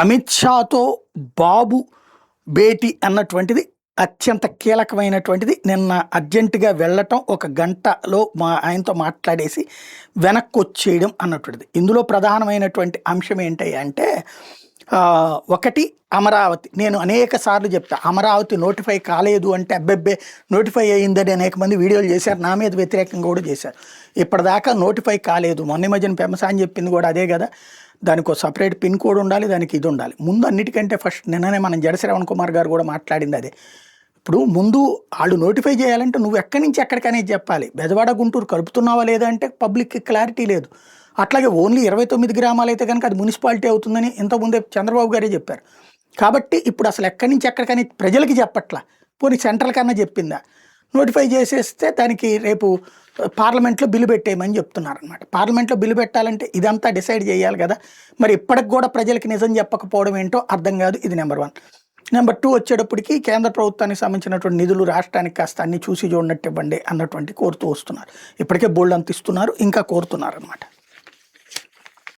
అమిత్ షాతో బాబు భేటీ అన్నటువంటిది అత్యంత కీలకమైనటువంటిది. నిన్న అర్జెంటుగా వెళ్ళటం, ఒక గంటలో ఆయనతో మాట్లాడేసి వెనక్కి వచ్చేయడం అన్నటువంటిది. ఇందులో ప్రధానమైనటువంటి అంశం ఏంటి అంటే ఒకటి అమరావతి. నేను అనేక సార్లు చెప్తా, అమరావతి నోటిఫై కాలేదు అంటే అబ్బెబ్బే నోటిఫై అయ్యిందని అనేక మంది వీడియోలు చేశారు, నా మీద వ్యతిరేకంగా కూడా చేశారు. ఇప్పటిదాకా నోటిఫై కాలేదు. మొన్న మధ్యన పెమస అని చెప్పింది కూడా అదే కదా, దానికి ఒక సపరేట్ పిన్ కోడ్ ఉండాలి, దానికి ఇది ఉండాలి. ముందు అన్నిటికంటే ఫస్ట్ నిన్ననే మనం జడశ్రవణ్ కుమార్ గారు కూడా మాట్లాడింది అదే. ఇప్పుడు ముందు వాళ్ళు నోటిఫై చేయాలంటే నువ్వు ఎక్కడి నుంచి ఎక్కడికనేది చెప్పాలి. బెజవాడ గుంటూరు కలుపుతున్నావా లేదా అంటే పబ్లిక్కి క్లారిటీ లేదు. అట్లాగే ఓన్లీ 29 గ్రామాలు అయితే కనుక అది మున్సిపాలిటీ అవుతుందని ఇంతకుముందే చంద్రబాబు గారే చెప్పారు. కాబట్టి ఇప్పుడు అసలు ఎక్కడి నుంచి ఎక్కడికని ప్రజలకి చెప్పట్లా, పోనీ సెంట్రల్ కన్నా చెప్పిందా? నోటిఫై చేసేస్తే దానికి రేపు పార్లమెంట్లో బిల్లు పెట్టేయమని చెప్తున్నారనమాట. పార్లమెంట్లో బిల్లు పెట్టాలంటే ఇదంతా డిసైడ్ చేయాలి కదా. మరి ఇప్పటికి కూడా ప్రజలకి నిజం చెప్పకపోవడం ఏంటో అర్థం కాదు. ఇది నెంబర్ 1. నెంబర్ 2 వచ్చేటప్పటికి కేంద్ర ప్రభుత్వానికి సంబంధించినటువంటి నిధులు రాష్ట్రానికి కాస్త అన్ని చూసి చూడనట్టు ఇవ్వండి అన్నటువంటి కోరుతూ వస్తున్నారు. ఇప్పటికే బోల్డ్ అంత ఇస్తున్నారు, ఇంకా కోరుతున్నారు అనమాట.